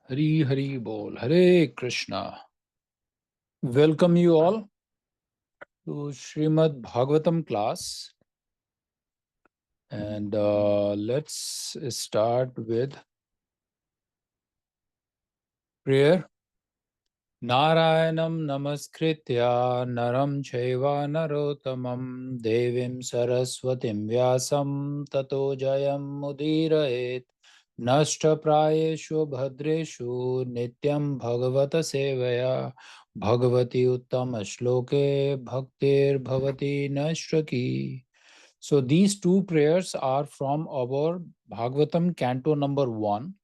Hari Hari Bol, Hare Krishna. Welcome you all to Srimad Bhagavatam class. And let's start with prayer. Narayanam namaskritya naram chaiva narotamam devim saraswatim vyasam tato jayam mudirayet nashta prayeshu bhadreshu nityam bhagavata sevaya bhagavati uttama shloke bhaktir bhavati nashraki. So these two prayers are from our Bhagavatam canto number 1,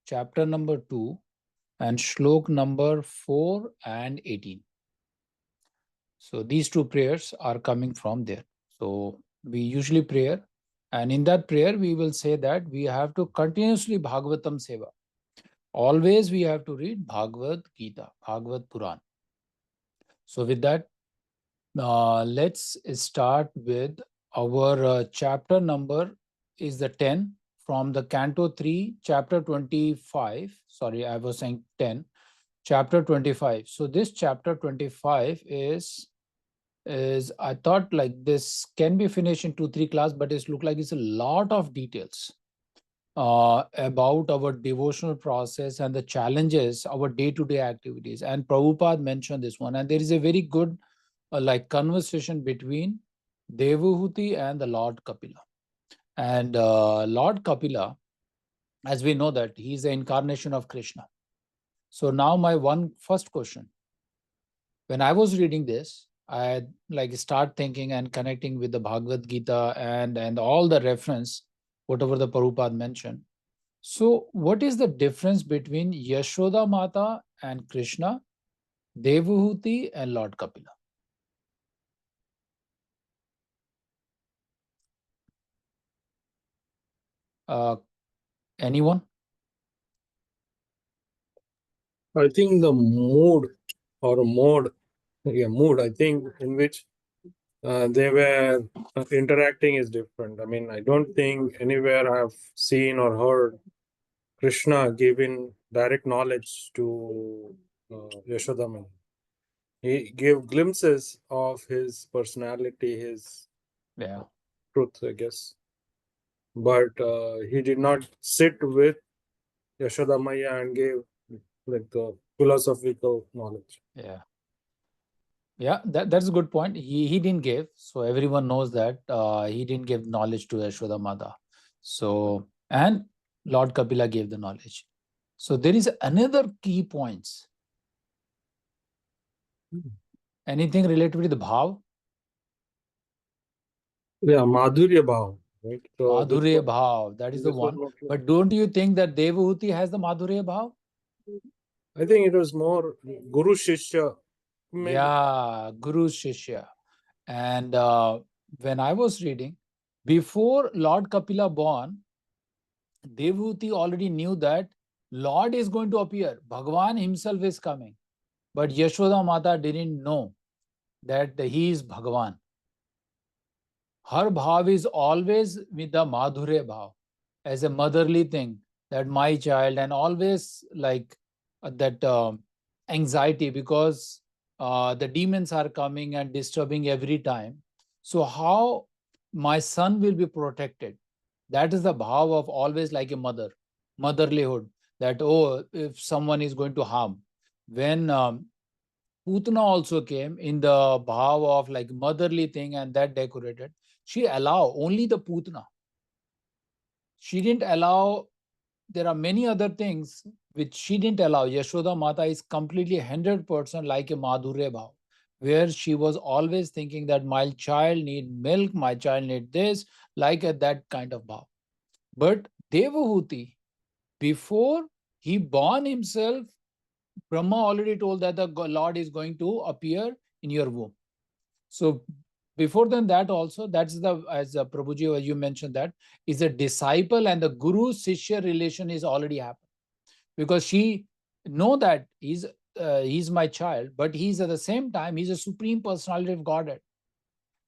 chapter number 2, and shlok number 4 and 18. So these two prayers are coming from there. So we usually pray, and in that prayer we will say that we have to continuously Bhagavatam Seva. Always we have to read Bhagavad Gita, Bhagavad Puran. So with that, let's start with our chapter number is the 10 from the canto 3, chapter 25. Sorry, I was saying 10. Chapter 25. So this chapter 25 is I thought like this can be finished in 2-3 class, but it's look like it's a lot of details about our devotional process and the challenges, our day-to-day activities. And Prabhupada mentioned this one, and there is a very good like conversation between Devahuti and the Lord Kapila. And Lord Kapila, as we know that he is the incarnation of Krishna. So now my first question, when I was reading this, I like start thinking and connecting with the Bhagavad Gita and all the reference, whatever the Prabhupada mentioned. So what is the difference between Yashoda Mata and Krishna, Devahuti and Lord Kapila? Anyone? I think the mood or mode, mood, I think, in which they were interacting is different. I mean, I don't think anywhere I've seen or heard Krishna giving direct knowledge to Yashodama. He gave glimpses of his personality, his truth, I guess. But he did not sit with Yashodamaya and gave like the philosophical knowledge. Yeah, that's a good point. He didn't give, so everyone knows that he didn't give knowledge to Yashoda Mata. So, and Lord Kapila gave the knowledge. So there is another key points. Anything related with the bhav? Yeah, Madhurya Bhav. Right? So Madhurya bhav, that is the one. But don't you think that Devahuti has the Madhurya bhav? I think it was more Guru Shishya. Maybe. Yeah, Guru Shishya. And when I was reading, before Lord Kapila born, Devahuti already knew that Lord is going to appear. Bhagwan himself is coming. But Yashoda Mata didn't know that he is Bhagwan. Her bhav is always with the Madhurya bhav, as a motherly thing, that my child, and always like that anxiety because the demons are coming and disturbing every time. So how my son will be protected? That is the bhav of always like a mother, motherlyhood, that, oh, if someone is going to harm. When Putana also came in the bhav of like motherly thing and that decorated, she allowed only the Putana. She didn't allow, there are many other things which she didn't allow. Yashoda Mata is completely 100% like a Madhurya bhav, where she was always thinking that my child need milk, my child need this, like that kind of bhav. But Devahuti, before he born himself, Brahma already told that the Lord is going to appear in your womb. So before than that also, that's the, as Prabhuji, you mentioned, that is a disciple and the guru-shishya relation is already happened. Because she know that he's my child, but he's at the same time, he's a supreme personality of Godhead.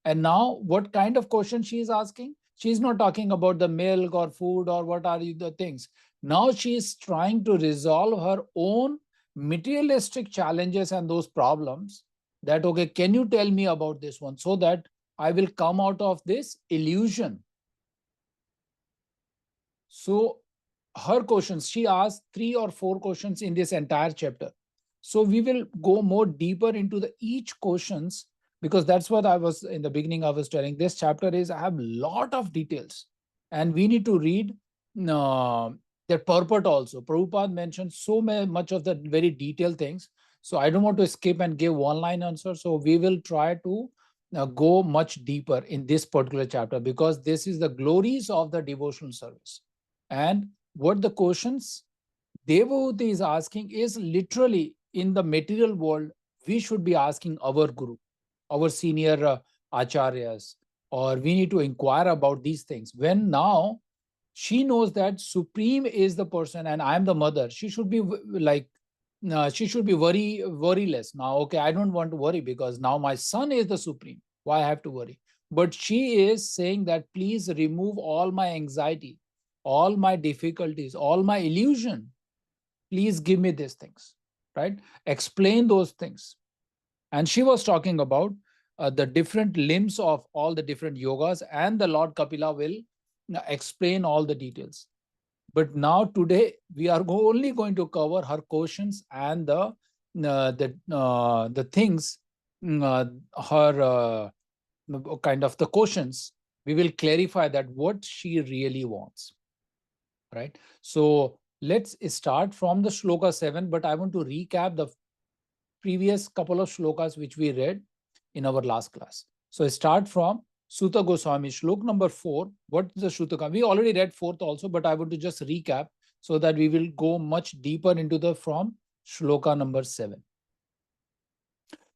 And now what kind of question she is asking? She is not talking about the milk or food or what are the things. Now she is trying to resolve her own materialistic challenges and those problems. That, okay, can you tell me about this one so that I will come out of this illusion? So her questions, she asked 3 or 4 questions in this entire chapter. So we will go more deeper into the each questions, because that's what I was in the beginning, I was telling. This chapter is, I have lot of details, and we need to read their purport also. Prabhupada mentioned so much of the very detailed things. So I don't want to skip and give one-line answer. So we will try to go much deeper in this particular chapter, because this is the glories of the devotional service. And what the questions Devahūti is asking is literally in the material world, we should be asking our guru, our senior acharyas, or we need to inquire about these things. When now she knows that Supreme is the person and I am the mother, she should be like, she should be worryless. Now, okay, I don't want to worry because now my son is the Supreme. Why I have to worry? But she is saying that please remove all my anxiety, all my difficulties, all my illusion. Please give me these things, right? Explain those things. And she was talking about the different limbs of all the different yogas, and the Lord Kapila will explain all the details. But now today we are only going to cover her questions and the things, her kind of the questions. We will clarify that what she really wants, right? So let's start from the shloka 7, but I want to recap the previous couple of shlokas which we read in our last class. So start from Sutta Goswami, shlok number 4. What is the Sutta? We already read 4th also, but I want to just recap so that we will go much deeper into the from shloka number 7.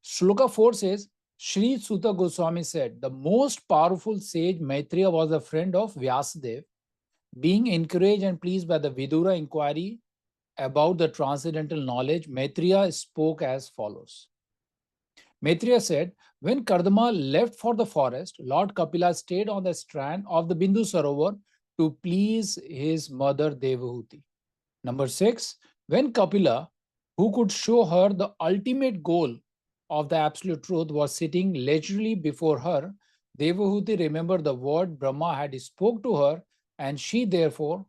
Shloka 4 says, Sri Sutta Goswami said, the most powerful sage Maitreya was a friend of Vyasadeva. Being encouraged and pleased by the Vidura inquiry about the transcendental knowledge, Maitreya spoke as follows. Maitreya said, when Kardama left for the forest, Lord Kapila stayed on the strand of the Bindu Sarovar to please his mother Devahūti. Number 6, when Kapila, who could show her the ultimate goal of the absolute truth, was sitting leisurely before her, Devahūti remembered the word Brahma had spoke to her, and she therefore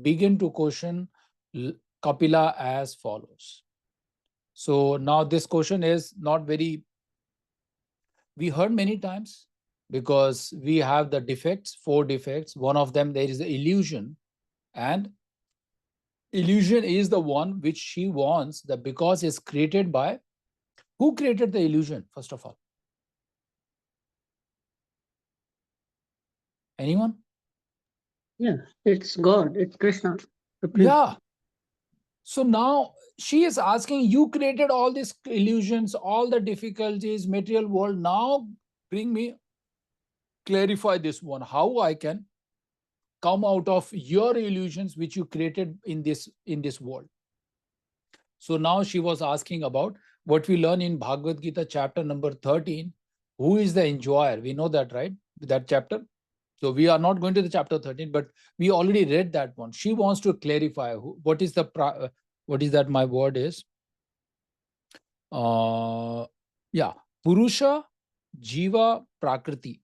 began to question Kapila as follows. So now this question is not very, we heard many times, because we have the defects, 4 defects. One of them, there is the illusion, and illusion is the one which she wants, that because it's created by, who created the illusion, first of all? Anyone? Yeah, it's God, it's Krishna. Yeah. So now she is asking, you created all these illusions, all the difficulties, material world. Now bring me, clarify this one, how I can come out of your illusions which you created in this world. So now she was asking about what we learn in Bhagavad Gita chapter number 13. Who is the enjoyer? We know that, right? That chapter. So we are not going to the chapter 13, but we already read that one. She wants to clarify what is the what is that my word is. Yeah, Purusha, Jiva, Prakriti.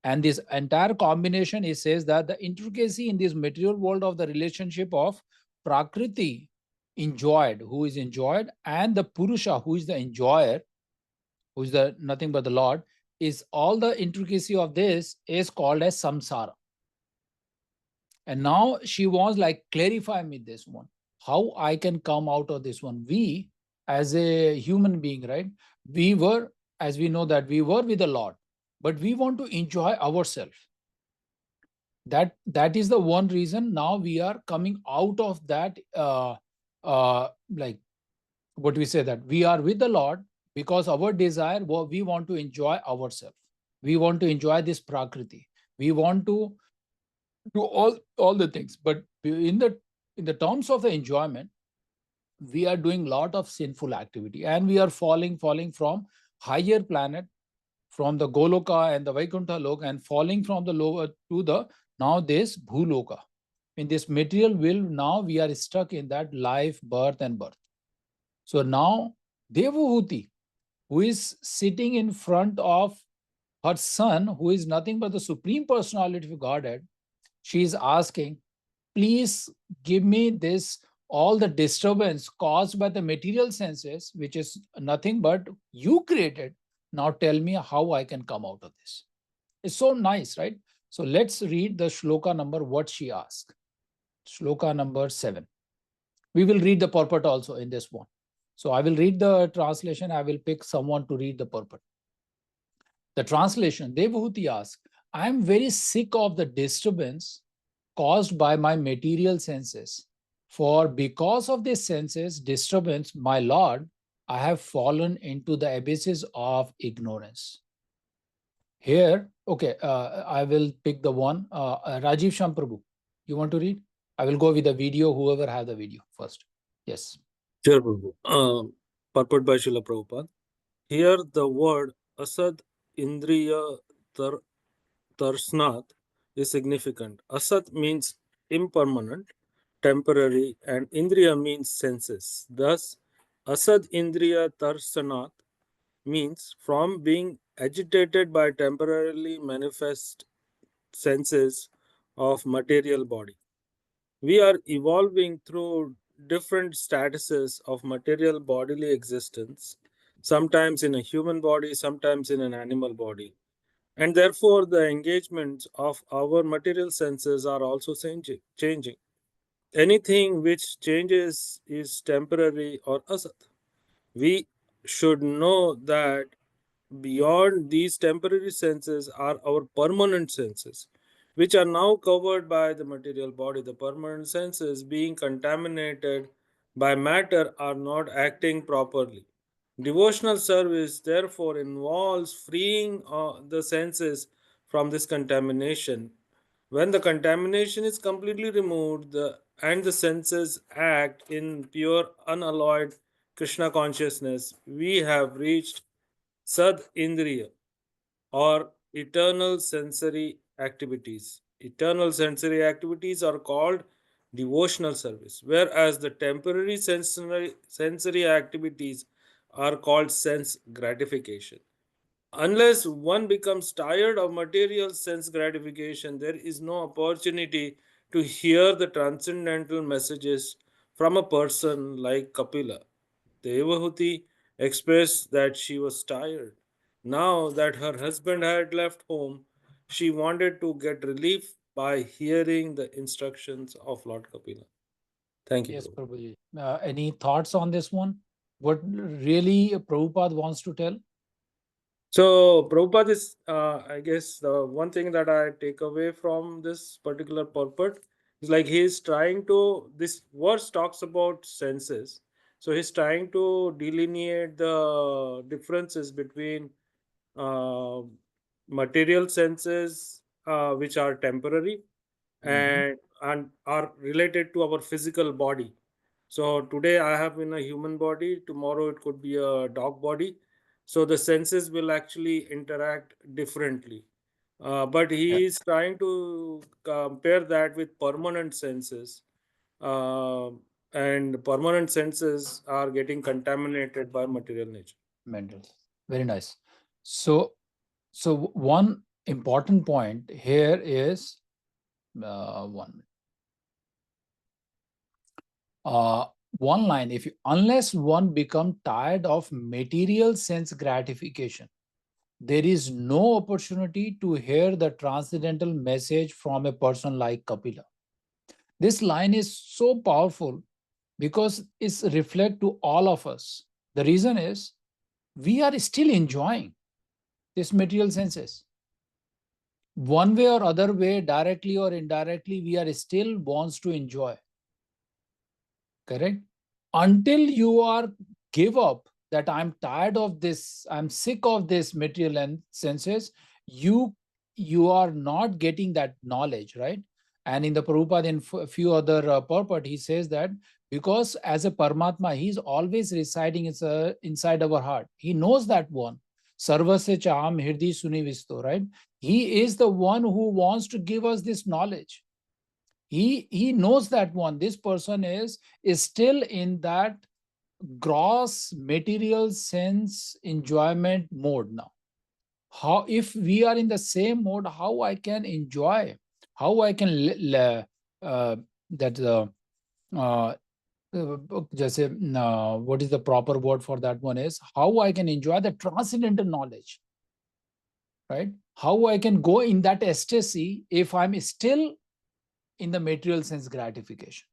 And this entire combination, it says that the intricacy in this material world of the relationship of Prakriti, enjoyed, who is enjoyed, and the Purusha, who is the enjoyer, who is the nothing but the Lord, is all the intricacy of this is called as samsara. And now she wants, like, clarify me this one, how I can come out of this one. We, as a human being, right? We were, as we know that we were with the Lord, but we want to enjoy ourselves. That is the one reason now we are coming out of that, like what we say, that we are with the Lord because our desire, we want to enjoy ourselves. We want to enjoy this prakriti. We want to do all the things. But in the terms of the enjoyment, we are doing a lot of sinful activity, and we are falling from higher planet, from the Goloka and the Vaikuntha Loka, and falling from the lower to the now this Bhuloka. In this material world, now we are stuck in that life, birth, and birth. So now Devahuti, who is sitting in front of her son, who is nothing but the Supreme Personality of Godhead, she is asking, please give me this, all the disturbance caused by the material senses, which is nothing but you created. Now tell me how I can come out of this. It's so nice, right? So let's read the shloka number, what she asked. Shloka number 7. We will read the purport also in this one. So I will read the translation. I will pick someone to read the purport. The translation, Devahuti asks, I am very sick of the disturbance caused by my material senses. For because of this senses disturbance, my Lord, I have fallen into the abysses of ignorance. Here, okay, I will pick the one. Rajiv Shamprabhu, you want to read? I will go with the video, whoever has the video first. Yes. Sure, Prabhu. Purport by Srila Prabhupada. Here the word asad indriya tarsnat is significant. Asat means impermanent, temporary, and indriya means senses. Thus, asad indriya tarsanat means from being agitated by temporarily manifest senses of material body. We are evolving through different statuses of material bodily existence, sometimes in a human body, sometimes in an animal body. And therefore, the engagements of our material senses are also changing. Anything which changes is temporary or asat. We should know that beyond these temporary senses are our permanent senses, which are now covered by the material body. The permanent senses, being contaminated by matter, are not acting properly. Devotional service, therefore, involves freeing the senses from this contamination. When the contamination is completely removed and the senses act in pure, unalloyed Krishna consciousness, we have reached Sad Indriya or eternal sensory activities. Eternal sensory activities are called devotional service, whereas the temporary sensory activities are called sense gratification. Unless one becomes tired of material sense gratification, there is no opportunity to hear the transcendental messages from a person like Kapila. Devahuti expressed that she was tired. Now that her husband had left home, she wanted to get relief by hearing the instructions of Lord Kapila. Thank you, Yes, Prabhu. Prabhuji. Any thoughts on this one? What really Prabhupada wants to tell? So, Prabhupada is, I guess, the one thing that I take away from this particular purport is like he's trying to, this verse talks about senses. So, he's trying to delineate the differences between uh, material senses, which are temporary, and are related to our physical body. So today I have in a human body, tomorrow it could be a dog body. So the senses will actually interact differently. But Yeah. he is trying to compare that with permanent senses. Uh, and permanent senses are getting contaminated by material nature. Mental. Very nice. So one important point here is one. One line, if you, unless one become tired of material sense gratification, there is no opportunity to hear the transcendental message from a person like Kapila. This line is so powerful because it's reflect to all of us. The reason is we are still enjoying this material senses. One way or other way, directly or indirectly, we are still wants to enjoy. Correct? Until you are give up that I'm tired of this, I'm sick of this material and senses, you are not getting that knowledge, right? And in the Prabhupada, in a few other purport, he says that because as a Paramatma, he's always residing inside our heart. He knows that one. Sarvasya chaham hirdi suni visto, right? He is the one who wants to give us this knowledge. He knows that one. This person is still in that gross material sense enjoyment mode now. How, if we are in the same mode, how I can enjoy, how I can just say, what is the proper word for that one is how I can enjoy the transcendental knowledge, right? How I can go in that ecstasy if I'm still in the material sense gratification.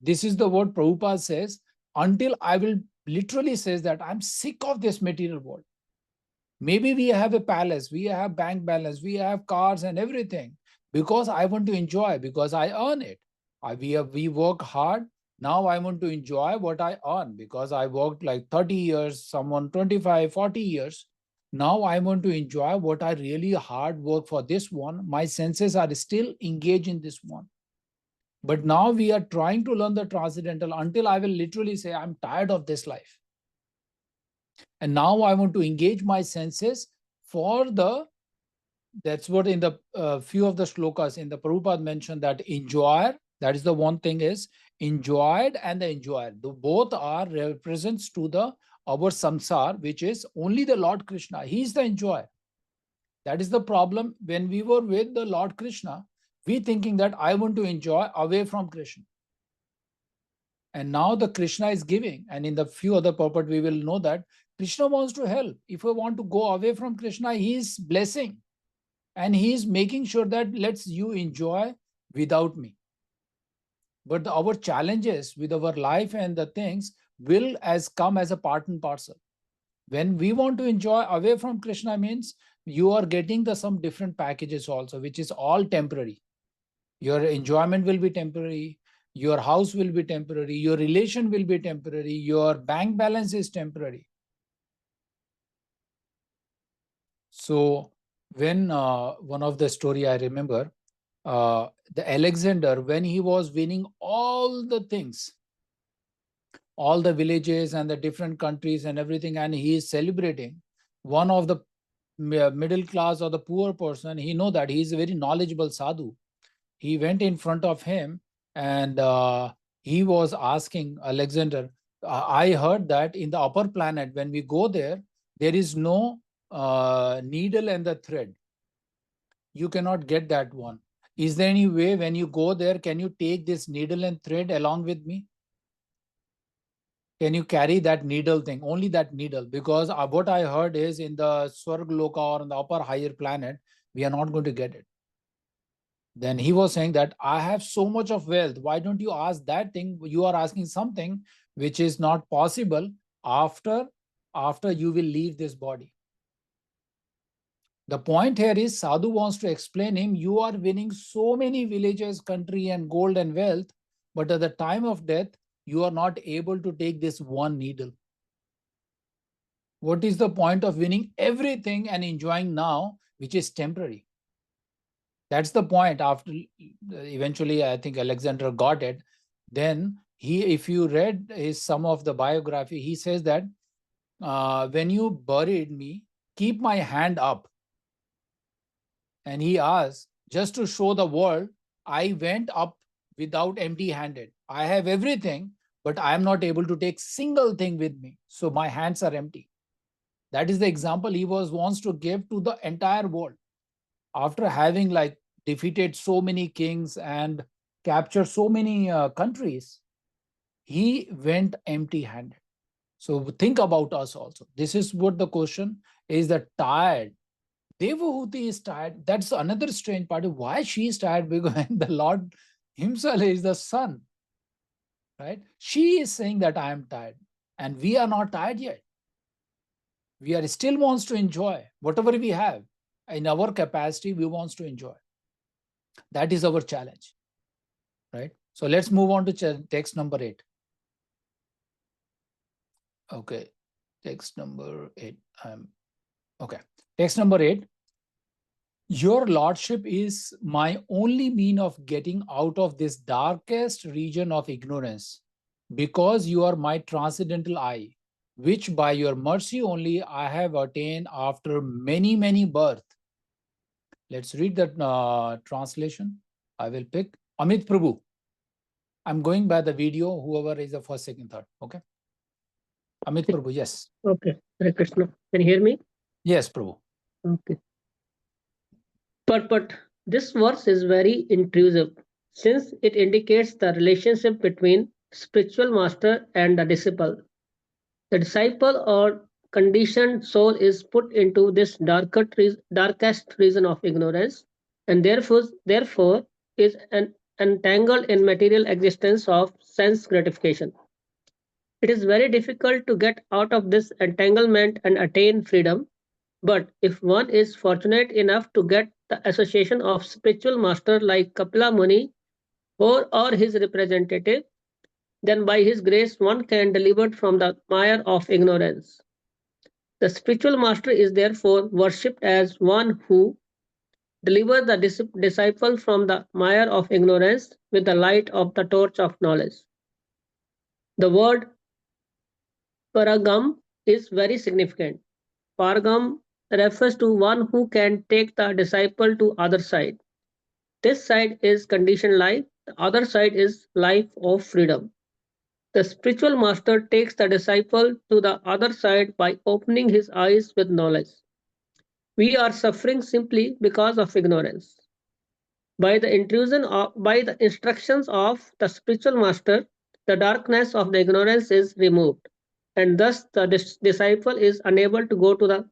This is the word Prabhupada says, until I will literally says that I'm sick of this material world. Maybe we have a palace, we have bank balance, we have cars and everything because I want to enjoy, because I earn it. We work hard. Now I want to enjoy what I earn because I worked like 30 years, someone 25, 40 years. Now I want to enjoy what I really hard work for this one. My senses are still engaged in this one. But now we are trying to learn the transcendental until I will literally say, I'm tired of this life. And now I want to engage my senses for the, that's what in the few of the shlokas in the Prabhupada mentioned that enjoyer, that is the one thing is enjoyed and the enjoyer. Both are represents to the our samsar, which is only the Lord Krishna. He is the enjoyer. That is the problem when we were with the Lord Krishna, we thinking that I want to enjoy away from Krishna. And now the Krishna is giving. And in the few other purport, we will know that Krishna wants to help. If we want to go away from Krishna, he is blessing. And he is making sure that let's you enjoy without me. But our challenges with our life and the things will come as a part and parcel. When we want to enjoy away from Krishna means you are getting some different packages also, which is all temporary. Your enjoyment will be temporary. Your house will be temporary. Your relation will be temporary. Your bank balance is temporary. So when one of the story I remember, the Alexander, when he was winning all the things, all the villages and the different countries and everything, and he is celebrating, one of the middle class or the poor person, he know that he is a very knowledgeable sadhu. He went in front of him and he was asking Alexander, I heard that in the upper planet, when we go there, there is no needle and the thread. You cannot get that one. Is there any way when you go there, can you take this needle and thread along with me? Can you carry that needle thing, only that needle? Because what I heard is in the Swarg Loka or in the upper higher planet, we are not going to get it. Then he was saying that I have so much of wealth. Why don't you ask that thing? You are asking something which is not possible after you will leave this body. The point here is Sadhu wants to explain him, you are winning so many villages, country and gold and wealth, but at the time of death, you are not able to take this one needle. What is the point of winning everything and enjoying now, which is temporary? That's the point. After eventually, I think Alexander got it. Then if you read some of the biography, he says that when you buried me, keep my hand up. And he asked, just to show the world, I went up without empty-handed. I have everything, but I am not able to take single thing with me. So my hands are empty. That is the example he wants to give to the entire world. After having like defeated so many kings and captured so many countries, he went empty-handed. So think about us also. This is what the question is, that tired. Devahūti is tired. That's another strange part. Why she is tired? Because the Lord himself is the sun, right? She is saying that I am tired, and we are not tired yet. We are still wants to enjoy whatever we have in our capacity. We wants to enjoy. That is our challenge, right? So let's move on to text number 8. Okay, text number 8. Okay, text number 8. Your Lordship is my only mean of getting out of this darkest region of ignorance, because you are my transcendental eye, which by your mercy only I have attained after many, many births. Let's read that translation. I will pick Amit Prabhu. I'm going by the video, whoever is the first, second, third. Okay. Amit Prabhu, yes. Okay. Hare Krishna. Can you hear me? Yes, Prabhu. Okay. But this verse is very intrusive since it indicates the relationship between spiritual master and the disciple. The disciple or conditioned soul is put into this darkest region of ignorance and therefore is entangled in material existence of sense gratification. It is very difficult to get out of this entanglement and attain freedom. But if one is fortunate enough to get the association of spiritual master like Kapila Muni or his representative, then by his grace one can deliver from the mire of ignorance. The spiritual master is therefore worshipped as one who delivers the disciple from the mire of ignorance with the light of the torch of knowledge. The word paragam is very significant. Paragam refers to one who can take the disciple to other side. This side is conditioned life, the other side is life of freedom. The spiritual master takes the disciple to the other side by opening his eyes with knowledge. We are suffering simply because of ignorance. By the instructions of the spiritual master, the darkness of the ignorance is removed, and thus the disciple is unable to go to the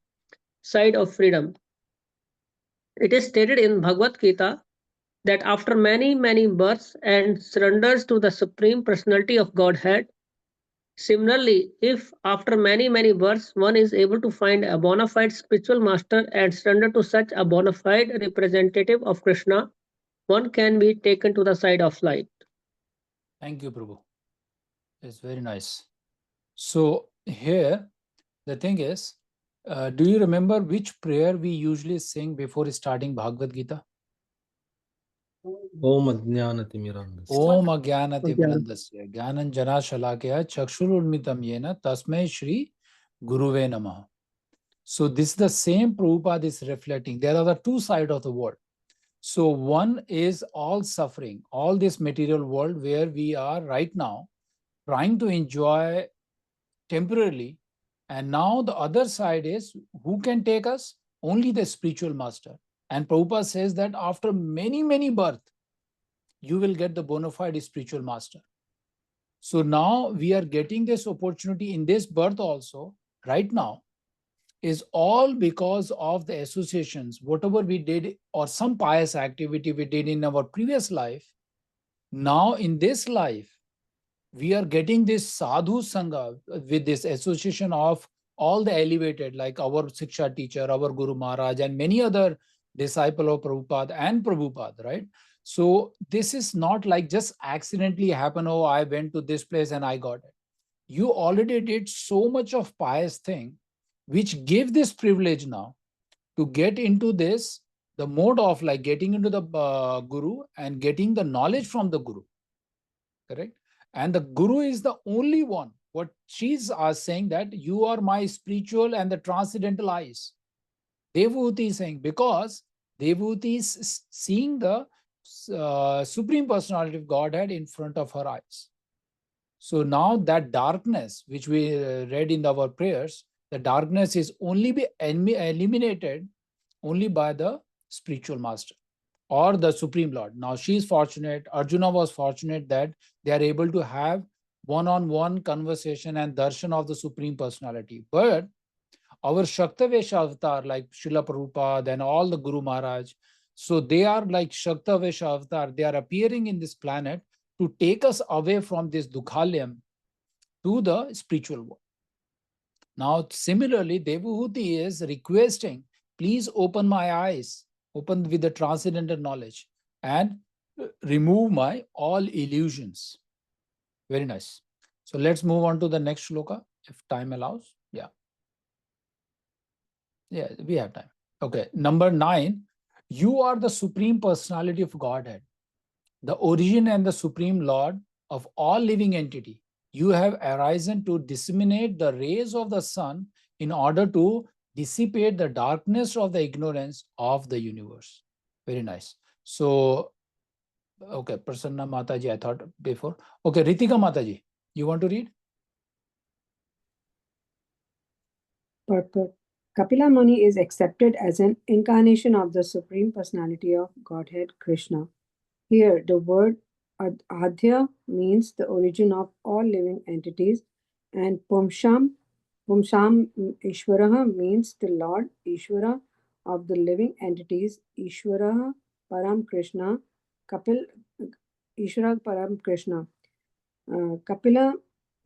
side of freedom. It is stated in Bhagavad Gita that after many births and surrenders to the Supreme Personality of Godhead, similarly, if after many births one is able to find a bona fide spiritual master and surrender to such a bona fide representative of Krishna, one can be taken to the side of light. Thank you, Prabhu. It's very nice. So here, the thing is, do you remember which prayer we usually sing before starting Bhagavad Gita? Om Ajnanatimirandasya. Om Ajnanatimirandasya Jnananjana Shalakaya Chakshurunmitam Yena Tasmai Shri Guruve Namaha. So this is the same Prabhupada is reflecting. There are the two sides of the world. So one is all suffering, all this material world where we are right now trying to enjoy temporarily. And now the other side is who can take us? Only the spiritual master. And Prabhupada says that after many births, you will get the bona fide spiritual master. So now we are getting this opportunity in this birth also, right now, is all because of the associations, whatever we did or some pious activity we did in our previous life. Now in this life, we are getting this sadhu sangha with this association of all the elevated, like our Siksha teacher, our Guru Maharaj, and many other disciple of Prabhupada and Prabhupada, right? So this is not like just accidentally happen, oh, I went to this place and I got it. You already did so much of pious thing, which give this privilege now to get into this, the mode of like getting into the Guru and getting the knowledge from the Guru, correct? And the Guru is the only one. What she's saying that you are my spiritual and the transcendental eyes. Devahūti is saying, because Devahūti is seeing the Supreme Personality of Godhead in front of her eyes. So now that darkness, which we read in our prayers, the darkness is only be eliminated only by the spiritual master or the Supreme Lord. Now she is fortunate, Arjuna was fortunate that they are able to have one-on-one conversation and darshan of the Supreme Personality. But our Shaktavesha avatar, like Srila Prabhupada and all the Guru Maharaj, so they are like Shaktavesha avatar, they are appearing in this planet to take us away from this Dukhalyam to the spiritual world. Now, similarly, Devahūti is requesting, please open my eyes, open with the transcendental knowledge and remove my all illusions. Very nice. So let's move on to the next shloka, if time allows. Yeah, we have time. Okay, number 9, you are the Supreme Personality of Godhead, the origin and the Supreme Lord of all living entity. You have arisen to disseminate the rays of the sun in order to dissipate the darkness of the ignorance of the universe. Very nice. So Okay, Prasanna Mataji, I thought before. Okay, Ritika Mataji, you want to read? Purport. Kapila Muni is accepted as an incarnation of the Supreme Personality of Godhead Krishna. Here, the word Adya means the origin of all living entities, and Pumsham Ishvaraha means the Lord Ishvara of the living entities. Ishvaraha Param Krishna, Kapil Ishvara Param Krishna. Kapila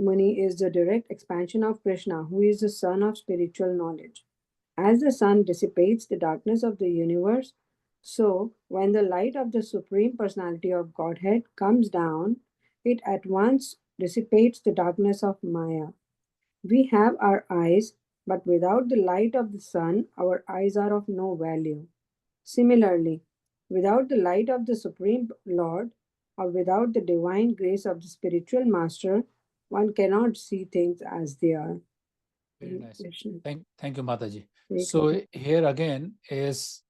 Muni is the direct expansion of Krishna, who is the sun of spiritual knowledge. As the sun dissipates the darkness of the universe, so when the light of the Supreme Personality of Godhead comes down, it at once dissipates the darkness of Maya. We have our eyes, but without the light of the sun, our eyes are of no value. Similarly, without the light of the Supreme Lord, or without the divine grace of the spiritual master, one cannot see things as they are. Very nice. Krishna. Thank you, Mataji. Very So here again is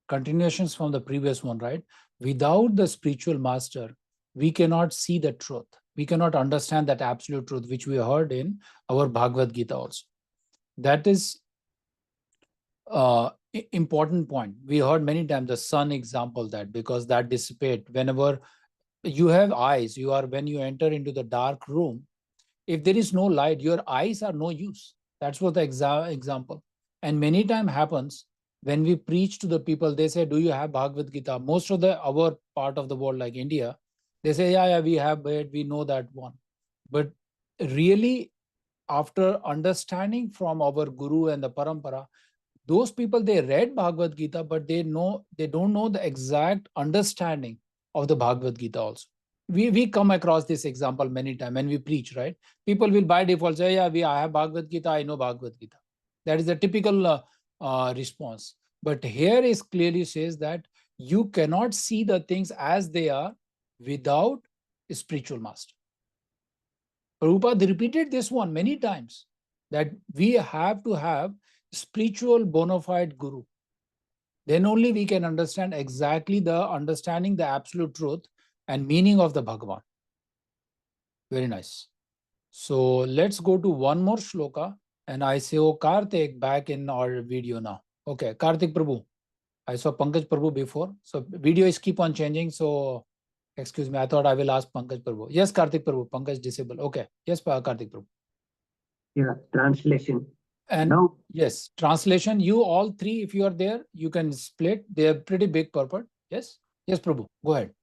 continuations from the previous one, right? Without the spiritual master, we cannot see the truth. We cannot understand that absolute truth, which we heard in our Bhagavad Gita also. That is important point. We heard many times the sun example, that because that dissipate whenever you have eyes, you are, when you enter into the dark room, if there is no light, your eyes are no use. That's what the example. And many time happens when we preach to the people, they say, do you have Bhagavad Gita? Most of the our part of the world, like India, they say, yeah, we have it, we know that one. But really, after understanding from our guru and the parampara, those people, they read Bhagavad Gita, but they don't know the exact understanding of the Bhagavad Gita also. We come across this example many times when we preach, right? People will by default say, yeah, I have Bhagavad Gita, I know Bhagavad Gita. That is the typical response. But here is clearly says that you cannot see the things as they are without a spiritual master. Prabhupada repeated this one many times, that we have to have spiritual bona fide guru. Then only we can understand exactly understanding the absolute truth and meaning of the Bhagavan. Very nice. So let's go to one more shloka, and I say, oh, Karthik back in our video now. Okay, Karthik Prabhu. I saw Pankaj Prabhu before. So video is keep on changing. So excuse me, I thought I will ask Pankaj Prabhu. Yes, Karthik Prabhu. Pankaj disable. Okay. Yes, Karthik Prabhu. Yeah, translation. And Now, yes, translation, you all three, if you are there, you can split. They are pretty big purport. Yes? Yes, Prabhu. Go ahead.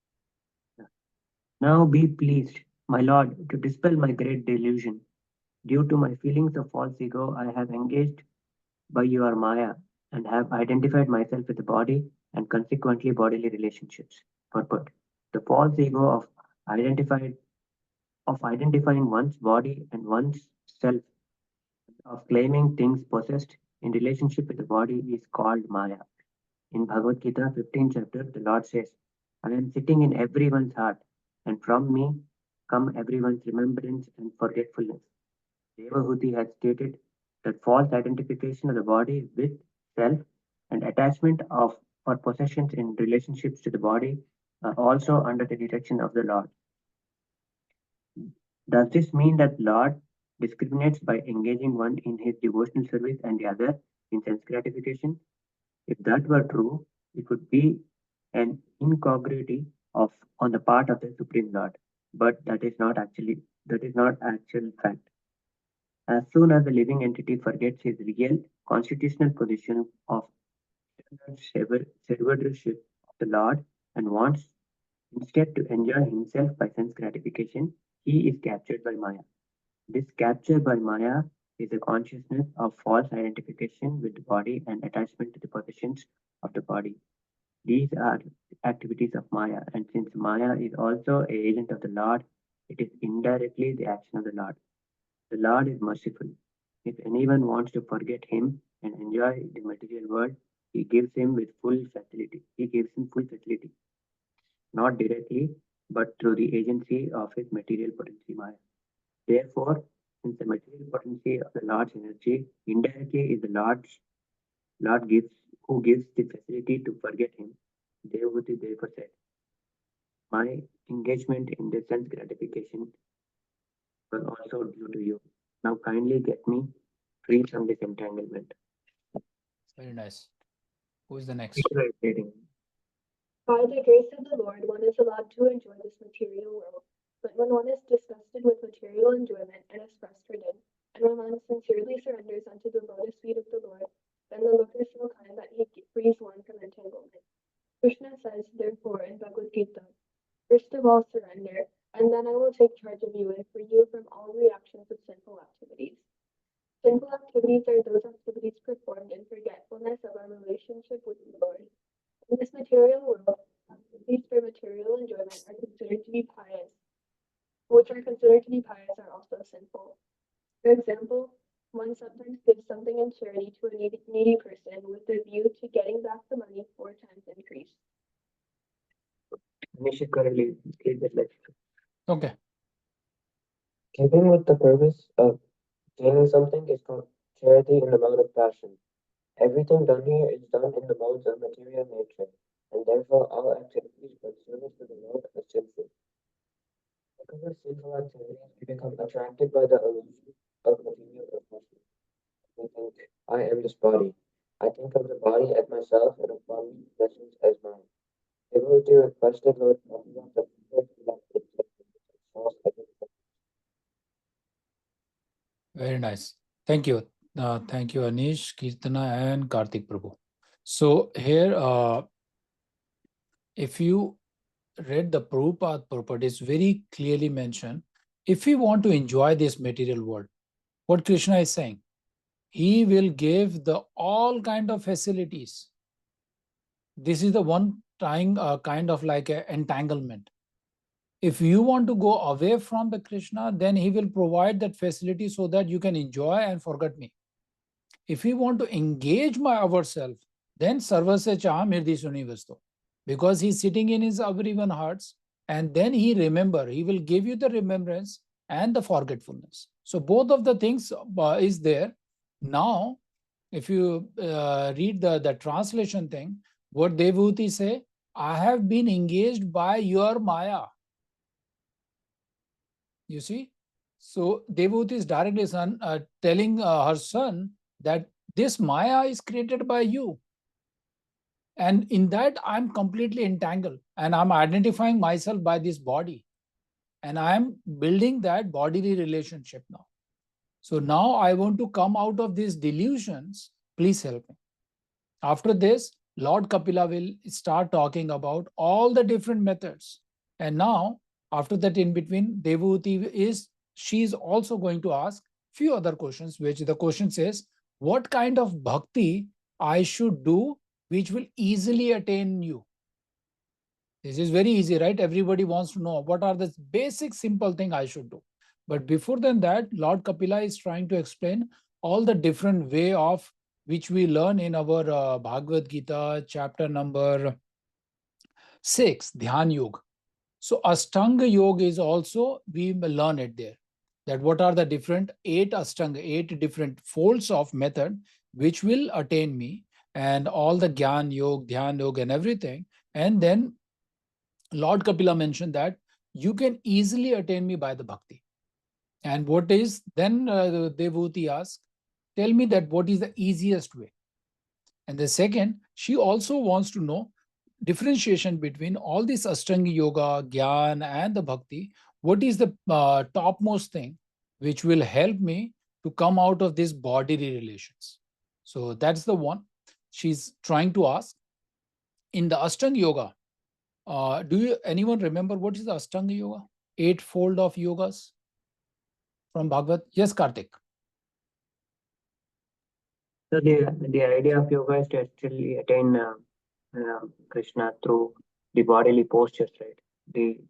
now be pleased, my Lord, to dispel my great delusion. Due to my feelings of false ego, I have engaged by your Maya and have identified myself with the body and consequently bodily relationships. Purport. The false ego of identifying one's body and one's self, of claiming things possessed in relationship with the body is called Maya. In Bhagavad Gita, 15th chapter, the Lord says, I am sitting in everyone's heart, and from me come everyone's remembrance and forgetfulness. Devahūti has stated that false identification of the body with self and attachment of or possessions in relationships to the body are also under the direction of the Lord. Does this mean that Lord discriminates by engaging one in his devotional service and the other in sense gratification? If that were true, it would be an incongruity of on the part of the Supreme Lord. But that is not actual fact. As soon as the living entity forgets his real constitutional position of servantship of the Lord and wants instead to enjoy himself by sense gratification, he is captured by Maya. This capture by Maya is a consciousness of false identification with the body and attachment to the possessions of the body. These are activities of Maya, and since Maya is also an agent of the Lord, it is indirectly the action of the Lord. The Lord is merciful. If anyone wants to forget him and enjoy the material world, he gives him with full facility. He gives him full facility, not directly, but through the agency of his material potency Maya. Therefore, since the material potency of the Lord's energy indirectly is the Lord gives who gives the facility to forget him, Devahūti therefore said, My engagement in this sense gratification was also due to you. Now kindly get me free from this entanglement. Very nice. Who is the next? Ishvara is reading. By the grace of the Lord, one is allowed to enjoy this material world, but when one is disgusted with material enjoyment and is frustrated, and when one sincerely surrenders unto the lotus feet of the Lord, then the Lord is so kind that he frees one from entanglement. Krishna says, therefore, in Bhagavad Gita, first of all surrender, and then I will take charge of you and free you from all reactions of sinful activities. Sinful activities are those activities performed in forgetfulness of our relationship with the Lord. In this material world, activities for material enjoyment are considered to be pious, which are considered to be pious are also sinful. For example, one sometimes gives something in charity to a needy person with the view to getting back the money 4 times increase. Nishit currently lead that lecture. Okay. Giving with the purpose of gaining something is called charity in the mode of passion. Everything done here is done in the modes of material nature, and therefore all activities but service to the Lord are sinful. Because of sinful activities, we become attracted by the illusion of material attachment. We think, I am this body. I think of the body as myself and of bodily possessions as mine. Devotee requested Lord Krishna to prepare for that false identity. Very nice. Thank you. Thank you, Anish, Kirtana, and Kartik Prabhu. So here, if you read the Prabhupada purport, it's very clearly mentioned. If we want to enjoy this material world, what Krishna is saying, he will give the all kind of facilities. This is the one time kind of like an entanglement. If you want to go away from the Krishna, then he will provide that facility so that you can enjoy and forget me. If we want to engage ourselves, then sarvasya chaha mirdi suni vastu. Because he's sitting in his everyone hearts, and then he will give you the remembrance and the forgetfulness. So both of the things is there. Now, if you read the translation thing, what Devahūti say, I have been engaged by your Maya. You see? So Devahūti is directly telling her son that this Maya is created by you. And in that, I'm completely entangled and I'm identifying myself by this body. And I'm building that bodily relationship now. So now I want to come out of these delusions. Please help me. After this, Lord Kapila will start talking about all the different methods. And now, after that, in between, Devahūti she's also going to ask few other questions, which the question says, what kind of bhakti I should do which will easily attain you? This is very easy, right? Everybody wants to know what are the basic simple thing I should do. But before than that, Lord Kapila is trying to explain all the different way of which we learn in our Bhagavad Gita, chapter number 6, Dhyan Yoga. So Ashtanga Yoga is also, we learn it there. That what are the different 8 Ashtanga, 8 different folds of method which will attain me, and all the Gyan Yoga, Dhyan Yoga and everything. And then Lord Kapila mentioned that you can easily attain me by the bhakti. And what is, then Devahūti asked, tell me that what is the easiest way. And the second, she also wants to know differentiation between all this Ashtanga Yoga, Gyan and the Bhakti. What is the topmost thing which will help me to come out of these bodily relations? So that's the one she's trying to ask. In the Ashtanga Yoga, anyone remember what is the Ashtanga Yoga? 8-fold of yogas from Bhagavad? Yes, Kartik. So the idea of yoga is to actually attain Krishna through the bodily postures, right? The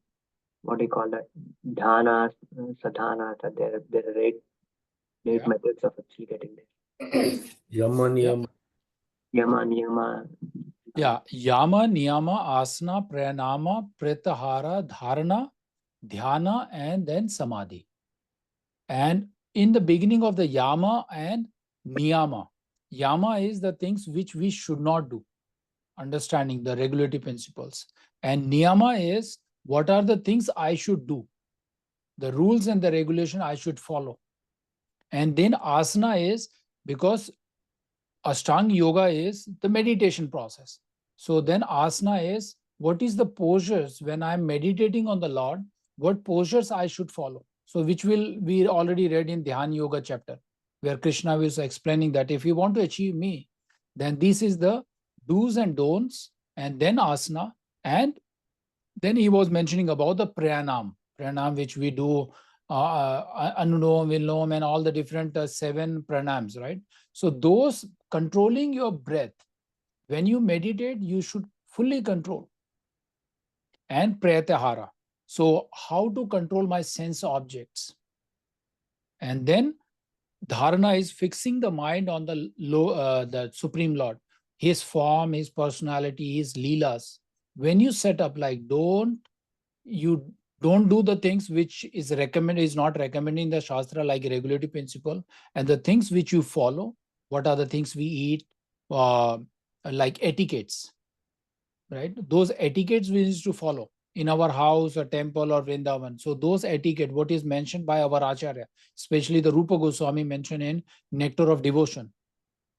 what do you call that? Dhana, sadhana. There are 8 Yeah. methods of actually getting there. Yama, niyama. Yama, niyama. Yeah, Yama, Niyama, Asana, Pranama, Pratahara, Dharana, Dhyana, and then Samadhi. And in the beginning of the Yama and Niyama, Yama is the things which we should not do, understanding the regulatory principles. And Niyama is what are the things I should do, the rules and the regulation I should follow. And then asana is, because Ashtanga yoga is the meditation process. So then asana is, what is the postures when I'm meditating on the Lord, what postures I should follow. So which we already read in Dhyan Yoga chapter, where Krishna was explaining that if you want to achieve me, then this is the do's and don'ts, and then asana. And then he was mentioning about the pranam, which we do, anulom, vilom, and all the different 7 pranams, right? So those, controlling your breath, when you meditate, you should fully control. And pratyahara. So how to control my sense objects. And then dharana is fixing the mind on the Supreme Lord, his form, his personality, his leelas. When you set up, like, you don't do the things which is not recommended in the Shastra, like regulative principle, and the things which you follow. What are the things we eat, like etiquettes, right? Those etiquettes we need to follow in our house or temple or Vrindavan. So those etiquette, what is mentioned by our Acharya, especially the Rupa Goswami mentioned in Nectar of Devotion.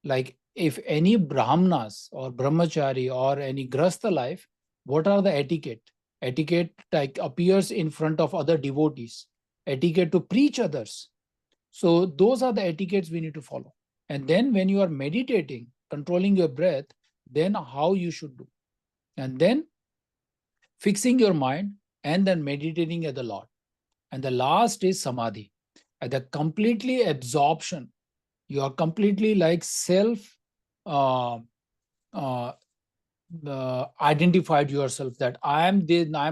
Like, if any Brahmanas or Brahmachari or any Grastha life, what are the etiquette? Etiquette like appears in front of other devotees, etiquette to preach others. So those are the etiquettes we need to follow. And then when you are meditating, controlling your breath, then how you should do. And then fixing your mind and then meditating at the Lord. And the last is samadhi, at the completely absorption. You are completely like self identified yourself, that I am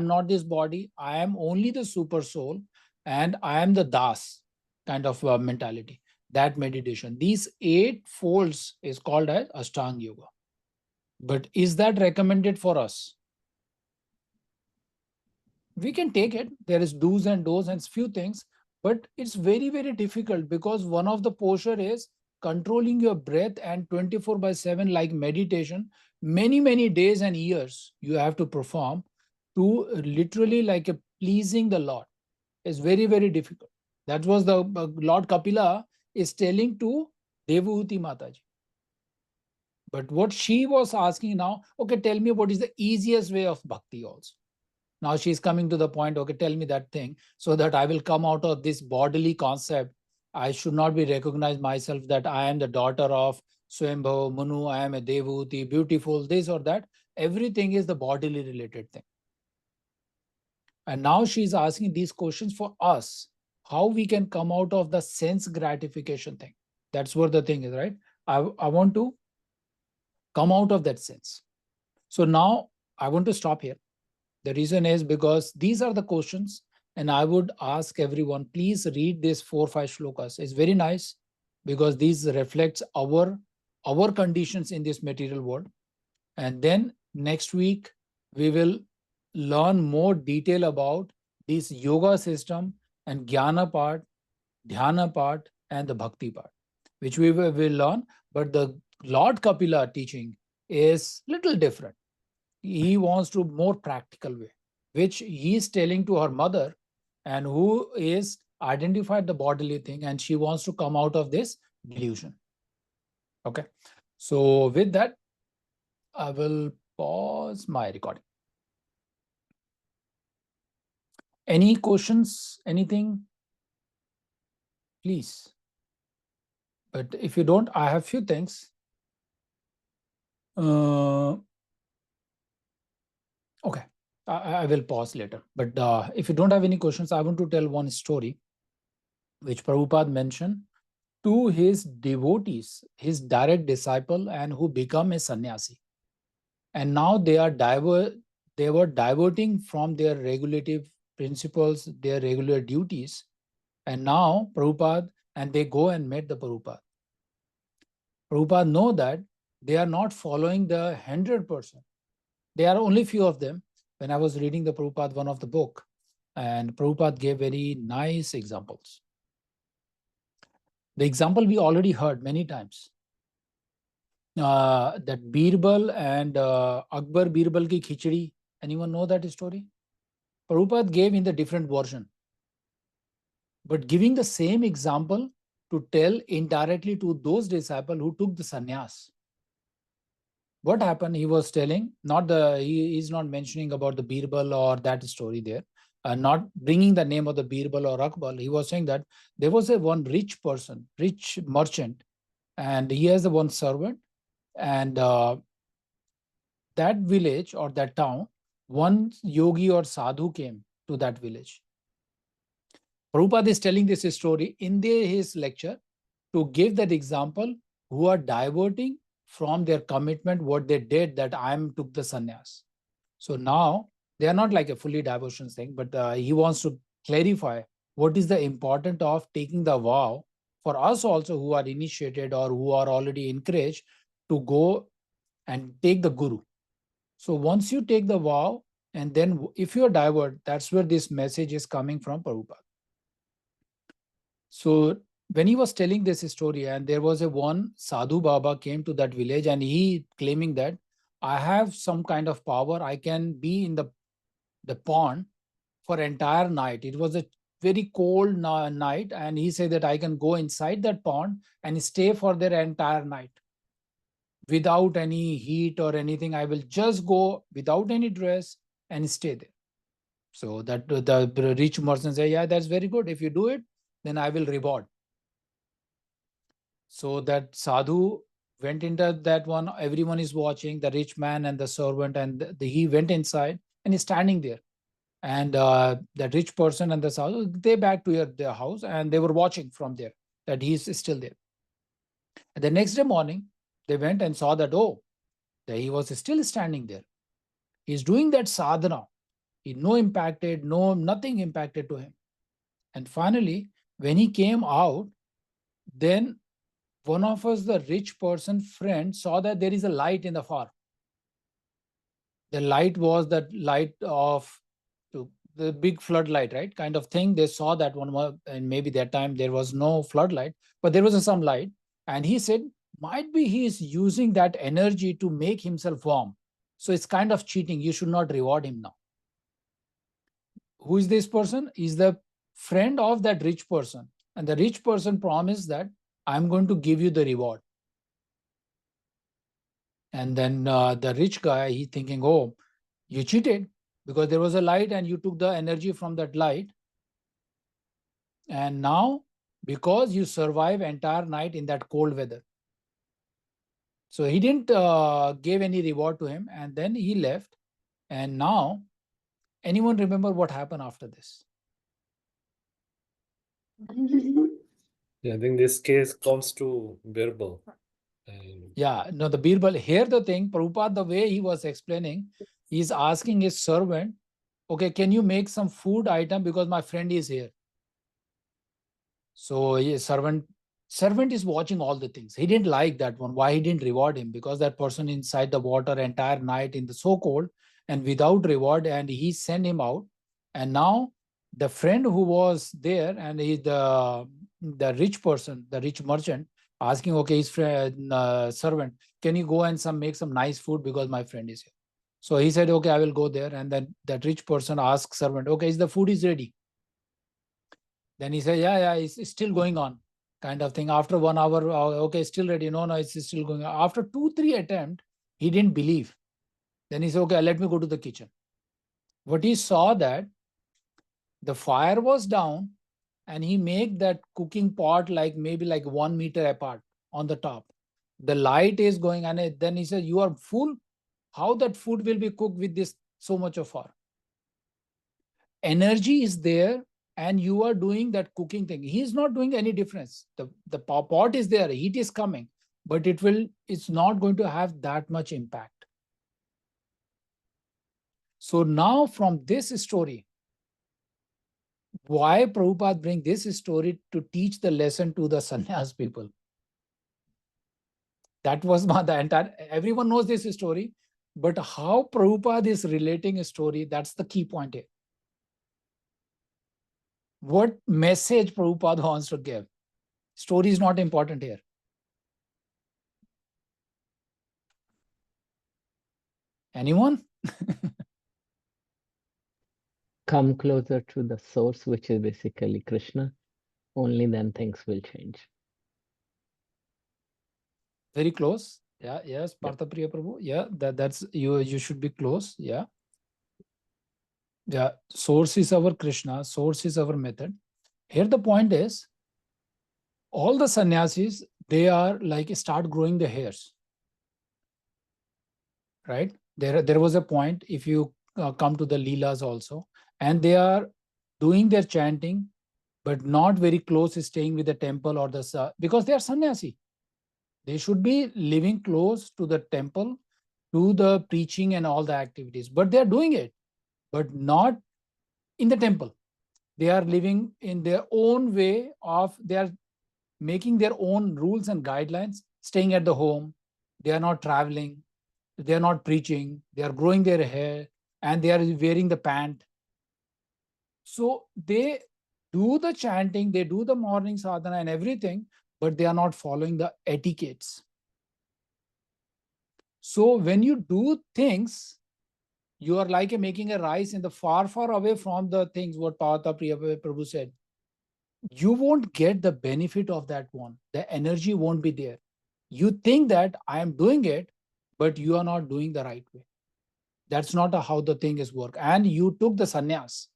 not this body, I am only the super soul, and I am the das kind of mentality. That meditation, these 8 folds is called as Ashtanga Yoga. But is that recommended for us? We can take it. There is do's and don'ts and few things, but it's very, very difficult, because one of the posture is controlling your breath, and 24/7, like meditation, many days and years you have to perform to literally like pleasing the Lord. It's very, very difficult. That was the Lord Kapila is telling to Devahuti Mataji. But what she was asking now, okay, tell me what is the easiest way of bhakti also. Now she's coming to the point, okay, tell me that thing, so that I will come out of this bodily concept. I should not be recognized myself that I am the daughter of Swambhav, Manu, I am a Devahuti, beautiful, this or that. Everything is the bodily related thing. And now she's asking these questions for us, how we can come out of the sense gratification thing. That's what the thing is, right? I want to come out of that sense. So now I want to stop here. The reason is because these are the questions, and I would ask everyone, please read these 4-5 shlokas. It's very nice, because these reflects our conditions in this material world. And then next week, we will learn more detail about this yoga system and jnana part, dhyana part, and the bhakti part, which we will learn. But the Lord Kapila teaching is little different. He wants to more practical way, which he is telling to her mother, and who is identified the bodily thing, and she wants to come out of this delusion. Okay. So with that, I will pause my recording. Any questions, anything? Please. But if you don't, I have few things. Okay, I will pause later. But if you don't have any questions, I want to tell one story which Prabhupada mentioned to his devotees, his direct disciple, and who become a sannyasi. And now they were diverting from their regulative principles, their regular duties. And now Prabhupada, and they go and meet the Prabhupada. Prabhupada know that they are not following the 100%. There are only few of them. When I was reading the Prabhupada, one of the book, and Prabhupada gave very nice examples. The example we already heard many times. That Birbal and Akbar Birbal ki khichdi. Anyone know that story? Prabhupada gave in the different version, but giving the same example to tell indirectly to those disciples who took the sannyas. What happened? He was telling, he is not mentioning about the Birbal or that story there, not bringing the name of the Birbal or Akbal. He was saying that there was one rich person, rich merchant, and he has the one servant, and that village or that town, one yogi or sadhu came to that village. Prabhupada is telling this story in his lecture to give that example who are diverting from their commitment, what they did, that I took the sannyas. So now they are not like a fully devotion thing, but he wants to clarify what is the importance of taking the vow for us also who are initiated or who are already encouraged to go and take the guru. So once you take the vow, and then if you are divert, that's where this message is coming from Prabhupada. So when he was telling this story, and there was one Sadhu Baba came to that village, and he claiming that I have some kind of power, I can be in the pond for entire night. It was a very cold night, and he said that I can go inside that pond and stay for their entire night without any heat or anything. I will just go without any dress and stay there. So that the rich merchant say, yeah, that's very good. If you do it, then I will reward. So that sadhu went into that one. Everyone is watching, the rich man and the servant, and he went inside and he's standing there. And that rich person and the sadhu, they back to their house, and they were watching from there that he's still there. And the next day morning, they went and saw that, oh, that he was still standing there. He's doing that sadhana. Nothing impacted to him. And finally, when he came out, then one of us, the rich person friend, saw that there is a light in the far. The light was that light of the big floodlight, right? Kind of thing. They saw that one, and maybe that time there was no floodlight, but there was some light. And he said, might be he is using that energy to make himself warm. So it's kind of cheating. You should not reward him now. Who is this person? Is the friend of that rich person. And the rich person promised that I'm going to give you the reward. And then the rich guy, he thinking, oh, you cheated because there was a light and you took the energy from that light. And now, because you survive entire night in that cold weather. So he didn't give any reward to him, and then he left. And now, anyone remember what happened after this? Yeah, I think this case comes to Birbal. Yeah, no, the Birbal, here the thing, Prabhupada, the way he was explaining, he's asking his servant, okay, can you make some food item because my friend is here? So his servant is watching all the things. He didn't like that one. Why he didn't reward him? Because that person inside the water entire night in the so cold and without reward, and he sent him out. And now the friend who was there, and he, the rich person, the rich merchant, asking, okay, his friend, servant, can you go and make some nice food because my friend is here? So he said, okay, I will go there. And then that rich person asked servant, okay, is the food is ready? Then he said, yeah, it's still going on, kind of thing. After 1 hour, okay, still ready. No, it's still going on. After 2-3 attempts, he didn't believe. Then he said, okay, let me go to the kitchen. What he saw that the fire was down, and he made that cooking pot maybe 1 meter apart on the top. The light is going, and then he said, you are full. How that food will be cooked with this so much of fire? Energy is there, and you are doing that cooking thing. He is not doing any difference. The pot is there, heat is coming, but it's not going to have that much impact. So now from this story, why Prabhupada bring this story to teach the lesson to the sannyas people? That was the entire, everyone knows this story, but how Prabhupada is relating a story, that's the key point here. What message Prabhupada wants to give? Story is not important here. Anyone? come closer to the source, which is basically Krishna, only then things will change. Very close. Yeah, yes, Parthapriya Prabhu. Yeah, that's you should be close. Yeah. Yeah. Source is our Krishna, source is our method. Here the point is, all the sannyasis, they are like start growing the hairs. Right? There was a point, if you come to the Lilas also, and they are doing their chanting, but not very close, staying with the temple or because they are sannyasi. They should be living close to the temple, to the preaching and all the activities, but they are doing it, but not in the temple. They are living in their own way of, they are making their own rules and guidelines, staying at the home. They are not traveling, they are not preaching, they are growing their hair, and they are wearing the pant. So they do the chanting, they do the morning sadhana and everything, but they are not following the etiquettes. So when you do things, you are like making a rice in the far, far away from the things, what Parthapriya Prabhu said. You won't get the benefit of that one. The energy won't be there. You think that I am doing it, but you are not doing the right way. That's not how the thing is work. And you took the sannyas.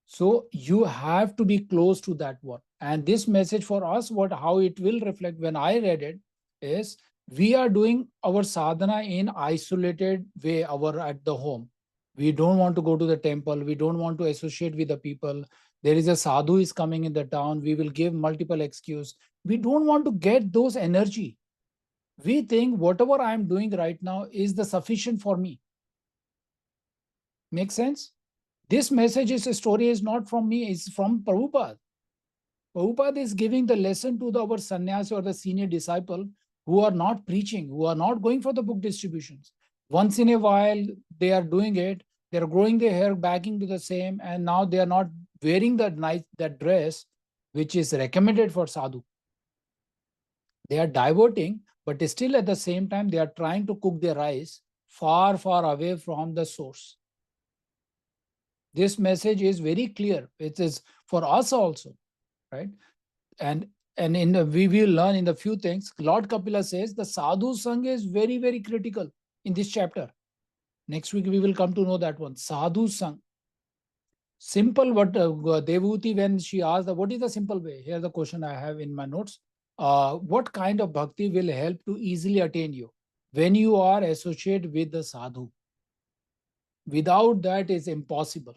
So you have to be close to that one. And this message for us, how it will reflect when I read it is, we are doing our sadhana in isolated way, at the home. We don't want to go to the temple. We don't want to associate with the people. There is a sadhu is coming in the town. We will give multiple excuse. We don't want to get those energy. We think whatever I am doing right now is the sufficient for me. Make sense? This message is a story is not from me, it's from Prabhupada. Prabhupada is giving the lesson to our sannyasi or the senior disciple who are not preaching, who are not going for the book distributions. Once in a while, they are doing it, they are growing their hair, backing to the same, and now they are not wearing that dress which is recommended for sadhu. They are diverting, but still at the same time, they are trying to cook their rice far, far away from the source. This message is very clear. It is for us also, right? And we will learn in the few things. Lord Kapila says the sadhu sang is very, very critical in this chapter. Next week we will come to know that one. Sadhu sang. Simple, what Devahūti, when she asked, what is the simple way? Here the question I have in my notes. What kind of bhakti will help to easily attain you? When you are associated with the sadhu. Without that, it's impossible.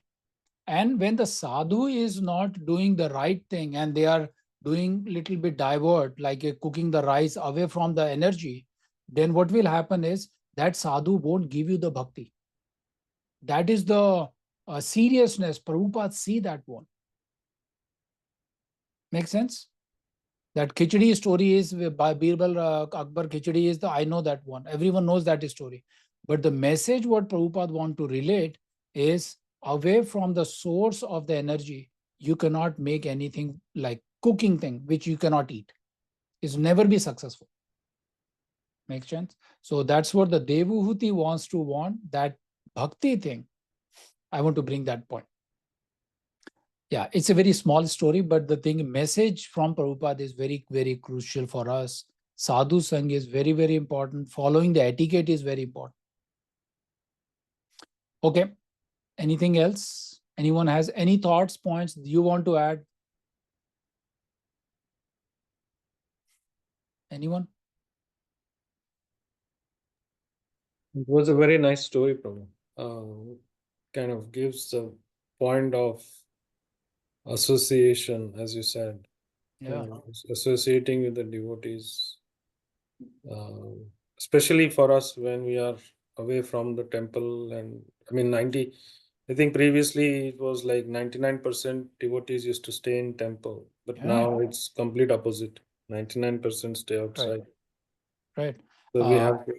And when the sadhu is not doing the right thing and they are doing little bit divert, like cooking the rice away from the energy, then what will happen is that sadhu won't give you the bhakti. That is the seriousness. Prabhupada see that one. Make sense? That Khichdi story is by Birbal Akbar Khichdi is I know that one. Everyone knows that story. But the message what Prabhupada want to relate is, away from the source of the energy, you cannot make anything like cooking thing, which you cannot eat. It's never be successful. Makes sense? So that's what the Devahūti wants to want, that bhakti thing. I want to bring that point. Yeah, it's a very small story, but the message from Prabhupada is very, very crucial for us. Sadhu Sang is very, very important. Following the etiquette is very important. Okay. Anything else? Anyone has any thoughts, points you want to add? Anyone? It was a very nice story, Prabhu. Kind of gives the point of association, as you said. Yeah. Associating with the devotees, especially for us when we are away from the temple. And I mean, I think previously it was like 99% devotees used to stay in temple, but now it's complete opposite. 99% stay outside. Right. So we have to